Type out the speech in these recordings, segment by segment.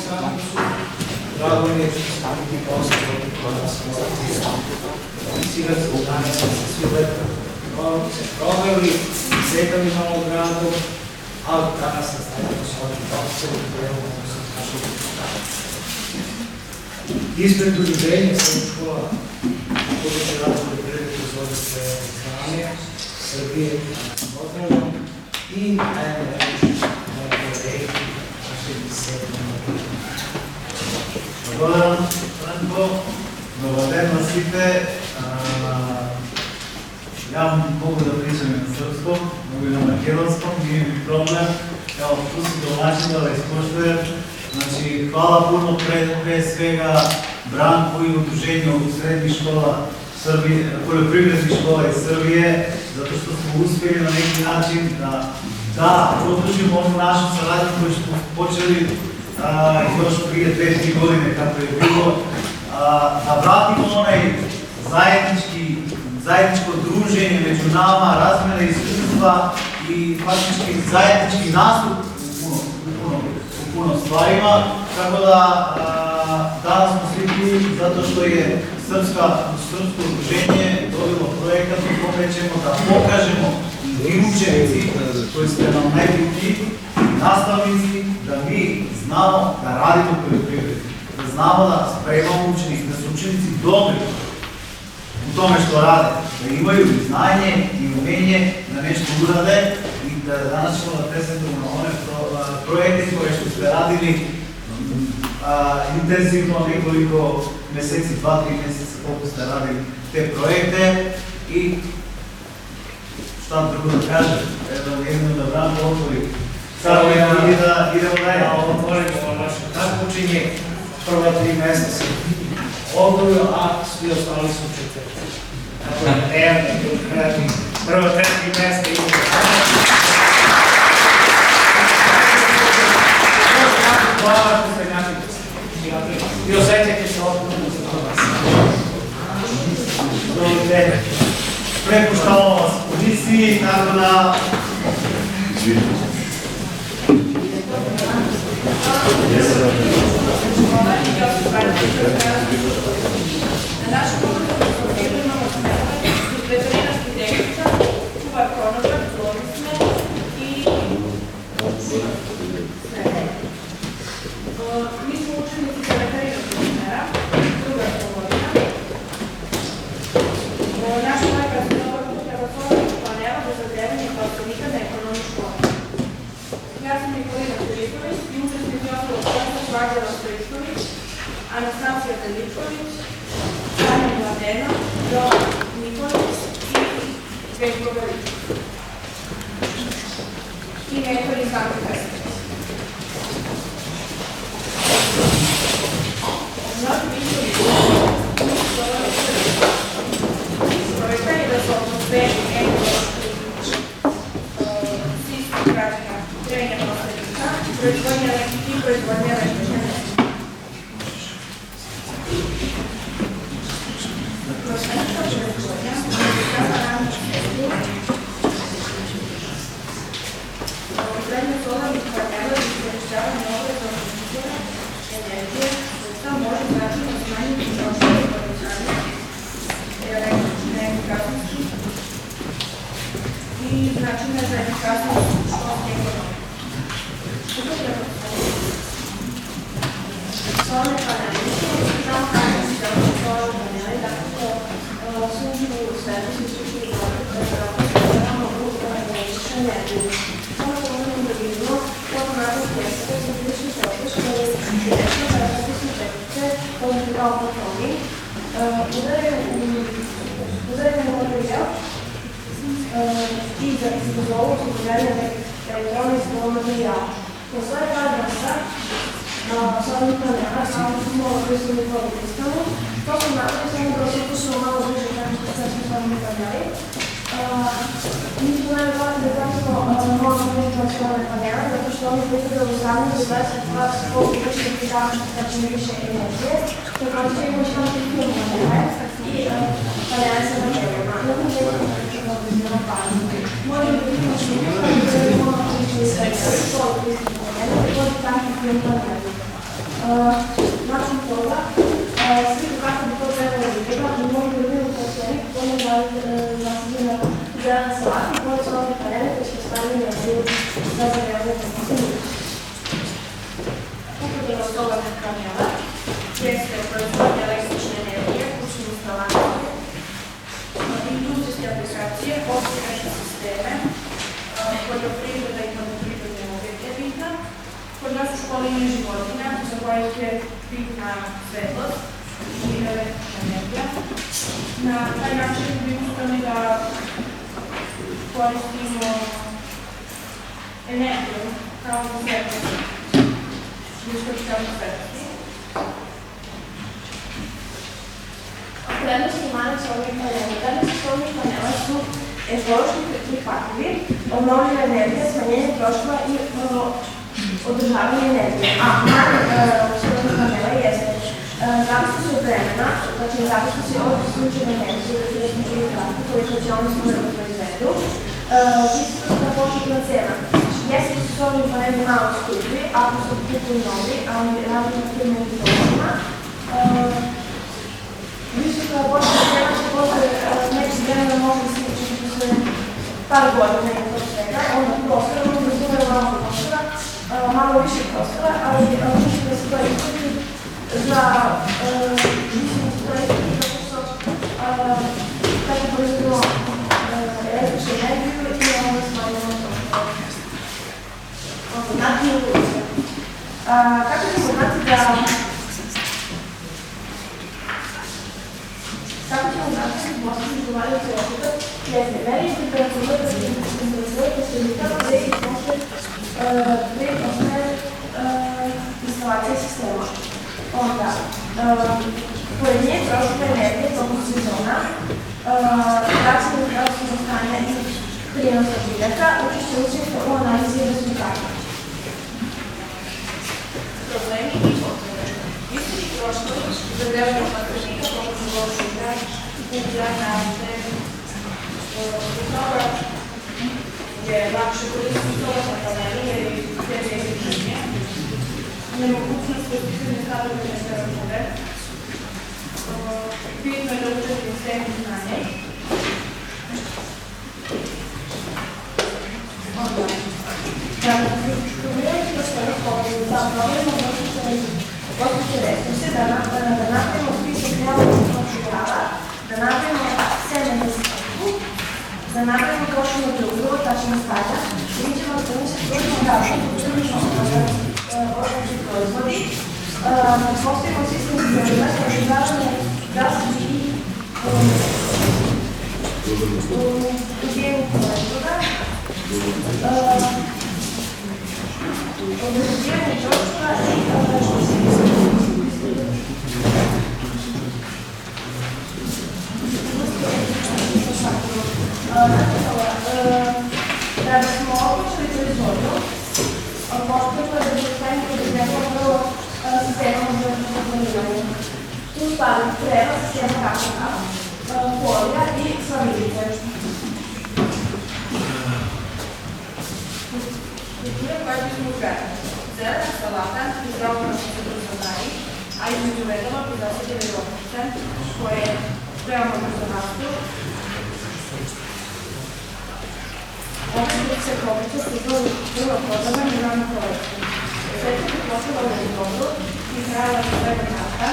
stranicu. Drago mi je što ste neki posao kod nas komunicirati, danas smo se svi lepo proveli, detaljno gradom, ali danas nastavljamo s ovim posao i prelomom sa našom gradom. Ispred udruženja srednjih škola područja razvoja privrede i proizvodstva hrane Srbije pozdravljam i najmo najviše kolegi našeg sedmog. Dobar dan, Franko. Dobar den na sите. Ja mogu da pričam i na srpskom, mogu i na makedonskom, nije mi problem. Evo, tu su domaćin da ispoštujem. Znači, hvala puno pre svega Branku i udruženju srednjih škola Srbije, poljoprivrednih škola iz Srbije, zato što smo uspjeli na neki način da produžimo onu našu saradnju koju smo počeli još prije 2-3 godine kako je bilo, da vratimo onaj zajedničko druženje među nama, razmjene iskustva i faktički zajednički nastup u puno stvarima, tako da danas smo svi tu zato što je srpsko udruženje dobilo projekat u kome ćemo da pokažemo i učenici koji ste nam najbitniji, nastavnici, da mi znamo da radimo poljoprivredu, da znamo da spremamo učenike, da su učenici dobri u tome što rade, da imaju znanje i umenje da nešto urade i da danas ćemo da prezentujemo na one projekte koje što ste radili intenzivno nekoliko meseci, 2-3 meseca koliko ste radili te projekte i šta drugo da kažem, jedno da Branko otvori i da idemo dalje. Otvorimo naše takmičenje, prva 3 mesta se odvoju, a svi ostali su četvrti. Tako da prva 3 mesta idemo dalje. Hvala što ste napravili. I osjećajte se odgovorno za to vas. Dovolite. Prepuštamo vas policiji, tako da... Na našem području imamo veterinarski tehničar, čuvar konoplja, plovisme i mi smo učenici za veterinarskog smera, druga školovina. Naš majka se dobar ultravazornih panela za zagrijavanje plastenika na ekonomiju škole. Ja sam Nikolina Filipović i učesnici osnovnog klasa Švagljeva Stojičković, Anastasija Deličković, Sanja Mladena, Jovan Nikolić i Veljko Galić. I mentor iz Anke Vesković. Mnogi mišljevi projekta je da su atmosferi ekološki sistem građana trenja plastenika, proizvodnja i proizvodnja električne energije. Izgradnja solarnih panela i iskorišćavanje obrazovnih izvora energije može značajno smanjiti troškove i povećanje električne efikasnosti i značajno za efikasnost školske ekonomije. Solarne panele nisu samo kanalizacioni solarni paneli, dakle sunčevu svetlost i sunčevu vodu koja se mogu električnu energiju. Samo polovnim dobivno, ovo naravno pjesate za prilični troškoš koje je direktno za različne tehnice kao potomi. Udaraju u materijal i za izvozovu udaraju elektrona iz novog materijala. Postoje par vrsta solarnih panela, kao smo koji su njihovi kristalni. To su naravno samo da osjećamo malo bliže kako što sve su solarni paneli. Mi smo najbolje da zapravo možemo nekako solarne panele, zato što oni pripadaju u zadnju do 22 koliko više pridašno, znači ne više energije. Također imamo što pripadaju panele i panele sa baterijama. Nakon čega ćemo obizirati pažnju. Možemo da vidimo što imamo da imamo priče iz svega, što je pristupno panele, također takvih film panele. Nakon toga, sliku kako bi to trebalo izgleda, mi možemo da vidimo poslenik, to ne zasebljena zelena salata i koje su ovdje panele koji smo stavili na zivu za zagrijavanje panela. Upotrebno solarnih panela, jeste proizvodnja električne energije, kućne instalacije, industrijske aplikacije, optičke sisteme, poljoprivreda i poljoprivredne objekte bitna. Kod nas u školi ima životinja za koje je bitna svetlost i električna energija. Na taj način bi uspeli da koristimo energiju kao za svetlost, iskoristavamo svetlosti. Prednosti mane solarnih panela. Prednosti solarnih panela su ekološki prihvatljivi, obnovljiva energija, smanjenje troškova i održavanje energije. A mane solarnih panela jeste zavisno od vremena, znači zavisno se od slučajne energije, da smo čuli kratko, koliko će oni svoje da proizvedu. Isto da početna cena. Jeste su solarni paneli malo skupi, ako su kupili novi, ali radimo na firme i dovoljima. Visoka početna cena se posle nekih vremena može da se učiti posle par godina i to svega, onda prostora, onda razumije malo prostora, malo više prostora, ali mislim da se to iskuti za tako proizvodimo električnu energiju i onda smanjamo znati ulice. Kako ćemo znati da postići odgovarajući rezultat jeste meri temperatura da se limitava gde ih posle instalacije sistema. Onda, pored nje troška energije tokom sezona, praćenje zdravstvenog stanja i prijenosa biljaka, učešće učenika u analizi rezultata. Problemi i potrebe. Visoki troškovi za grevnog materijalnika poput loša igrač, kuplja, navite, zbog toga je lakše koristiti solarne panele jer je teže izraženje. Nemogućnost specifične sadržajne temperature. Bitno je da učete u svemu znanje. Problemi prostora pogleda za problem odnošće resurse, da napravimo spisak neophodnih materijala, da napravimo seme za stavku, da napravimo košinu drugova, tačno stavlja, mi ćemo organizati družno gažno, učinično određeni proizvodi, postavimo sistem izgledima, održavanje gasa i ubijenu proizvoda, održavanje troškova i da bismo odlučili proizvodnju, potrebno je da se stavimo predizvedno prvo sistemom za planiranje. Tu stavim treba sistema kakaka, polja i slavilice. Kulture koje bismo uzgajali. Zelena salata i zdravljena se brzo daji, a između redova bi zasadili rokice koje veoma brzo rastu. Ove brze kovice su vrlo podoban i rano kolekcije. Sveća bi poslala na vodu i trajala do svega rata.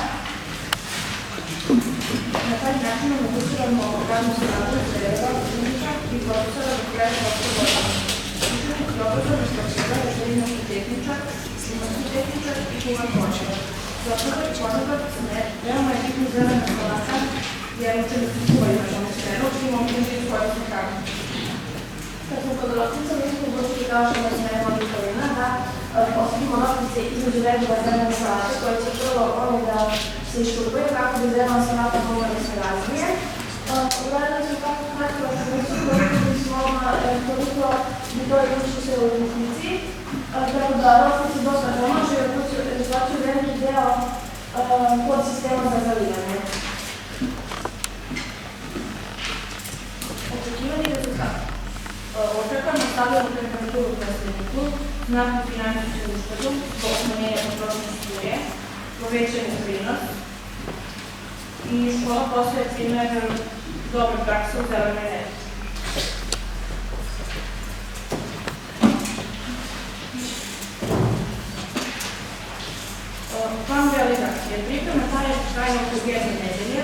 Na taj način omogućujemo radnu snagu zreva, učenika i profesora do kraja prošle godine. Učenik je obrazan iz počeva veterinaški tehničar, klimatski tehničar i kuvar počeva. Za prvi ponedak veoma je bitno zelena salata, jer učenici čuvaju na tome smeru i mogu iz koje se kako. Kad smo kod rostica, mi smo odlučili kao što nas nema vitamina, da postavimo rosnice između redova zelene salate koje će prvo da se iščupaju kako bi zelena salata mogla da se razvije. Uradili smo tako kratko da se koristili smo toliko bi to izlučili se u rosnici, tako da rosnici dosta pomažu jer izlačuju veliki deo pod sistema za zalivanje. Očekivani rezultat. Očekujemo stabilnu temperaturu u prostorniku, znatnu finansijsku uštedu zbog smanjenja potrošnje struje, povećan je prinos i škola postaje primer dobre prakse u zelenoj energiji. Plan realizacije. Priprema traje oko 1 nedelje,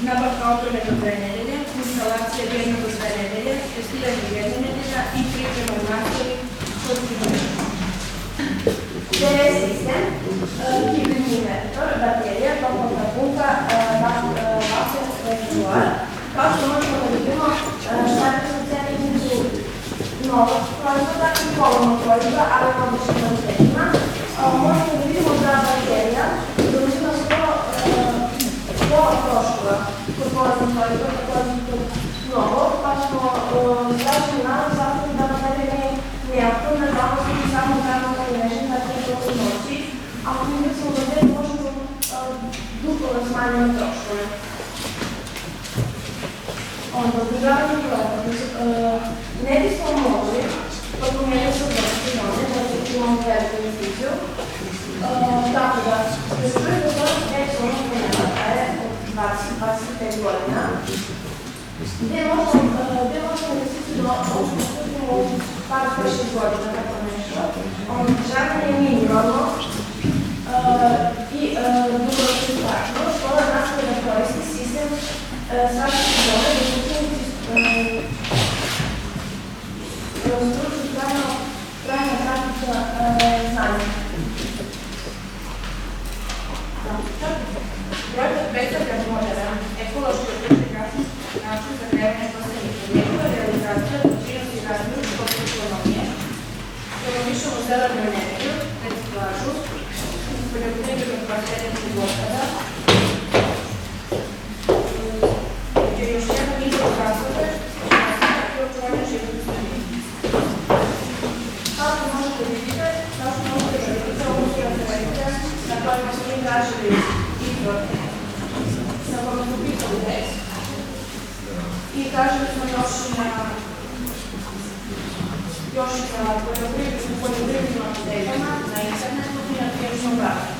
nabavka opreme do 2 nedelje, instalacija 1 do 2 nedelje, testiranje 1 nedelja i priprema u nastavi kod priprema. DRS sistem, hibridni invertor, baterija, toplotna pumpa, vater, reservoar. Kao što možemo da vidimo, štarte su cene između novog proizvoda i polovnog proizvoda, ali na odličnim kvalitetima. Možemo da vidimo da baterija zauzima pola troškova kod polaznog proizvoda, kod novog, pa smo zračili nalaz zato da baterija nije neophodna, da ono su samo granulna i nežina toliko noći, a ako mi smo bateriju možemo duplo da smanjimo troškove. Onda, održavanje projekta. Ne bismo mogli promijeniti se od znači imamo veliku investiciju. Tako da, bez prvi dozor već ono pomena traje od 20-25 godina, gdje možemo investiciju da ostavimo u par 5-6 godina, tako nešto. Održavanje je minimalno i dugoročno strašno. Škola nastaje da koristi sistem strašnih zone, da su učenici stručni trajna praktična znanja. Projekat predstavlja modern, ekološki održiv način za krevanje posljednika. Njegova realizacija doprinosi razvoju školske ekonomije, promovišemo zelenu energiju, reciklažu, poljoprivrednog kvalitetu otpada, gdje je još jedan izvor rashoda i očuvanje životne sredine. Kao što možete vidjeti, ovu su reference na kojima smo mi tražili izvor, na kojima smo pisali tekst. I tražili smo još na poljoprivrednim aptekama, na internetu i na triječnom vratu.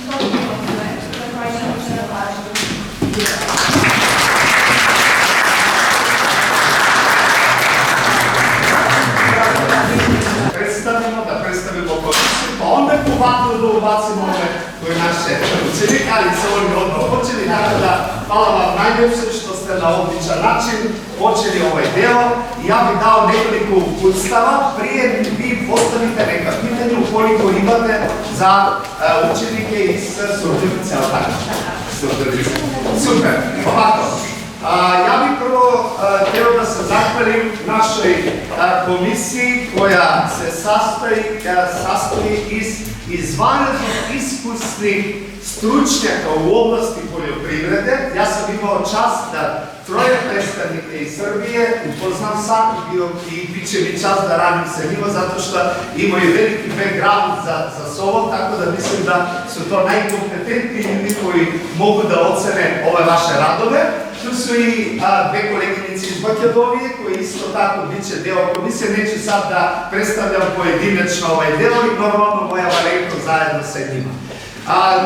To je bilo sve, zahvaljujem se na pažnju. Da predstavimo komisiju, pa onda povaklo da ubacimo ove koje naše učenike, ali se oni odmah počeli, tako da hvala vam najljepše što ste na odličan način počeli ovaj deo i ja bih dao nekoliko uputstava, prije vi postavite neka pitanja ukoliko imate za učenike iz Surdulice, ali tako? Surdulice. Super, ovako. Ja bih prvo htio da se zahvalim našoj komisiji koja se sastoji iz izvanredno iskusnih stručnjaka u oblasti poljoprivrede. Ja sam imao čast da 3 predstavnike iz Srbije upoznam sam i bit će mi čast da radim sa njima zato što imaju veliki background za sobom, tako da mislim da su to najkompetentniji ljudi koji mogu da ocene ove vaše radove. Tu su i 2 koleginice iz Makedonije koji isto tako bit će deo komisije. Neću sad da predstavljam pojedinačno ovaj deo i normalno moja Valenko zajedno sa njima.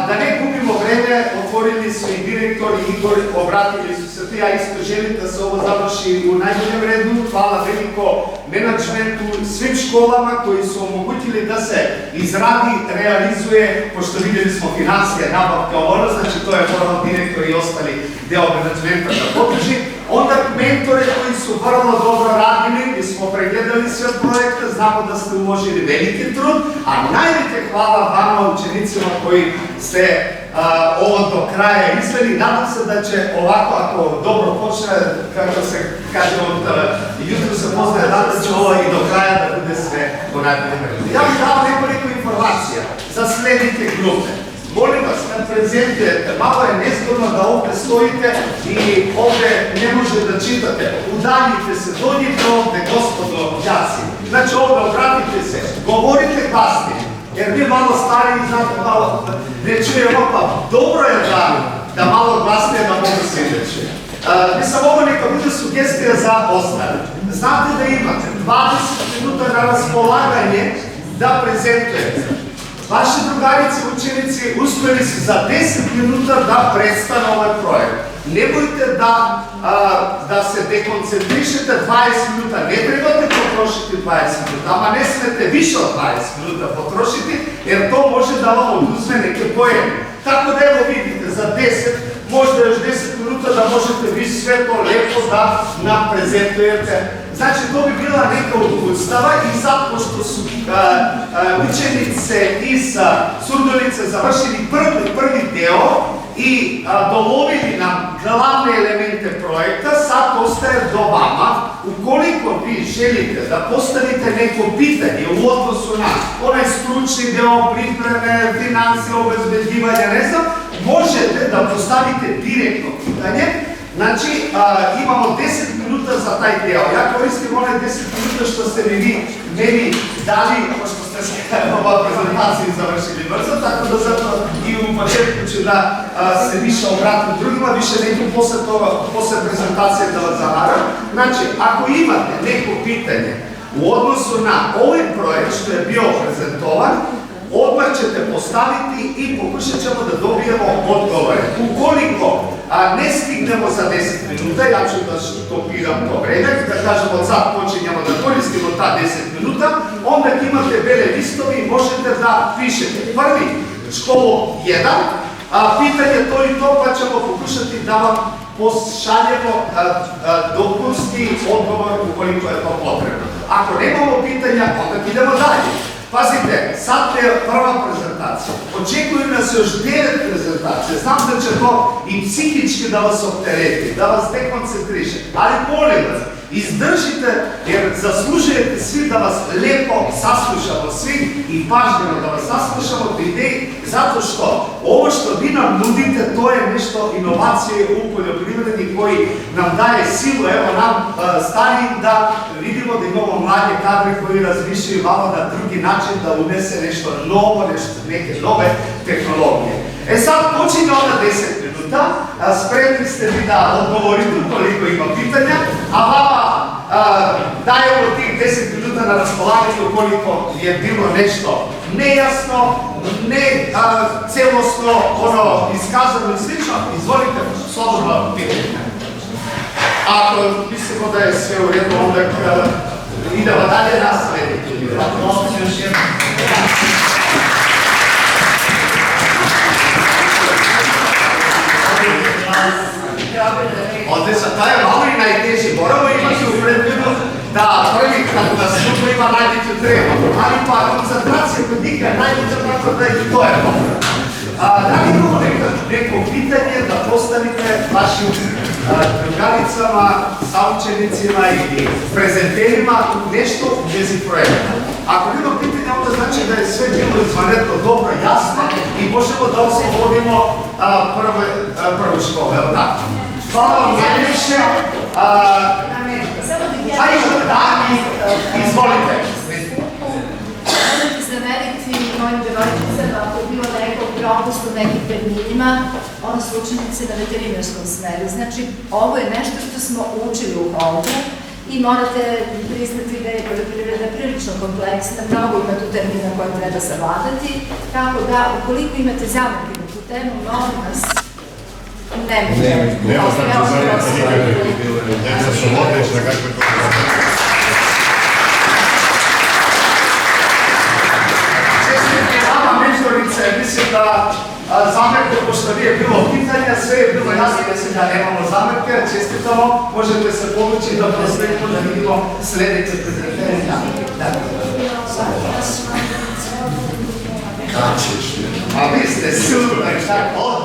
Da ne gubimo vreme, otvorili su i direktor i Igor, obratili su se tu. Ja isto želim da se ovo završi u najboljem redu. Hvala veliko menadžmentu, svim školama koji su omogućili da se izradi, realizuje, pošto vidjeli smo financije, nabavka, ono, znači to je moralo direktor i ostali deo menadžmenta da podrži. Onda mentore koji su vrlo dobro radili, mi smo pregledali sve projekte, znamo da ste uložili veliki trud, a najveće hvala vama učenicima koji ste ovo do kraja izveli. Nadam se da će ovako, ako dobro počne, kako se kaže od jutru se poznaje, da će ovo i do kraja da bude sve po najboljem redu. Ja bih dao nekoliko informacija za sljedeće grupe. Molim vas, kad prezentujete, malo je nezgodno da ovdje stojite i ovdje ne možete da čitate. Udaljite se, dođite ovdje, gospodo đaci. Znači ovdje obratite se, govorite glasnije, jer vi malo stariji znate malo ne čujemo, pa dobro je da malo glasnije da mogu sljedeće. Mislim, ovo neka bude sugestija za ostale. Znate da imate 20 minuta na raspolaganje da prezentujete. vaši drugarice, učenici uspeli su za 10 minuta da predstane ovaj projekt. Nemojte da se dekoncentrišete 20 minuta, ne trebate potrošiti 20 minuta, ama ne smete više od 20 minuta potrošiti, jer to može da vam oduzme neke poene. Tako da evo vidite, za 10, možda još 10 minuta da možete vi sve to lepo da nam prezentujete. Znači, to bi bila neka odustava i sad, pošto su učenice iz Surdulice završili prvi deo i dolovili nam glavne elemente projekta, sad ostaje do vama. Ukoliko vi želite da postavite neko pitanje u odnosu na onaj stručni deo, pripreme, financije, obezbeđivanja, ne znam, možete da postavite direktno pitanje. Znači, imamo 10 minuta za taj deo. Ja koristim one 10 minuta što ste mi meni dali, pošto ste se ova prezentaciju završili brzo, tako da zato i u početku ću da se više obratim drugima, više neću posle prezentacije da vas zavaram. Znači, ako imate neko pitanje u odnosu na ovaj projekt što je bio prezentovan, odmah ćete postaviti i pokušat ćemo da dobijemo odgovore. Ukoliko ne stignemo za 10 minuta, ja ću da stopiram to vreme, da kažemo od sad počinjemo da koristimo ta 10 minuta, onda imate bele listovi i možete da pišete. Prvi, školu 1, pitanje to i to, pa ćemo pokušati da vam pošaljemo dopunski odgovor ukoliko je to potrebno. Ako nemamo pitanja, onda idemo dalje. Pazite, sad je prva prezentacija. Očekuju nas još 9 prezentacija. Znam da će to i psihički da vas optereti, da vas dekoncentriše. Ali molim vas, izdržite jer zaslužujete svi da vas lepo saslušamo svi i pažljivo da vas saslušamo po ideji, zato što ovo što vi nam nudite, to je nešto inovacije u poljoprivredi koji nam daje silu, evo nam starijim da vidimo da imamo mlade kadre koji razmišljaju malo na drugi način da unese nešto novo, neke nove tehnologije. E sad počinje onda 10 minuta, spremni ste vi da odgovorite koliko ima pitanja, a vama dajemo tih 10 minuta na raspolaganju koliko je bilo nešto nejasno, ne celosno iskazano i slično. Izvolite, slobodno pitanje. Ako mislimo da je sve u redu, onda idemo dalje naslediti. Odlično, to je malo i najteži. Moramo imati u predvidu da prvi kad na sudu ima najveću treba, ali pa koncentracija kod njih je najveća, tako da i to je dobro. Da li imamo neko pitanje da postavite vašim drugaricama, saučenicima i prezenterima nešto u vezi projekta? Ako nema pitanja, onda znači da je sve bilo izvanredno dobro, jasno i možemo da oslobodimo prvu školu, evo tako. Hvala vam najviše. Izvolite. Možete zameriti mojim devojčicama ako je bilo nekog propusta u nekim terminima, one su učenice na veterinarskom smeru. Znači, ovo je nešto što smo učili u holdu i morate priznati da je poljoprivreda prilično kompleksna, mnogo ima tu termina koje treba savladati, tako da ukoliko imate zamerke na tu temu, molim vas, Nema znači zajednica nikada ne bilo. Deca su odlična kakve to je. Čestitke vama, mentorice, mislim da zamerke, pošto nije bilo pitanja, sve je bilo jasno, mislim da nemamo zamerke, čestitamo, možete se povući da prosledimo da vidimo sledeće prezentacije. A vi ste super, tako?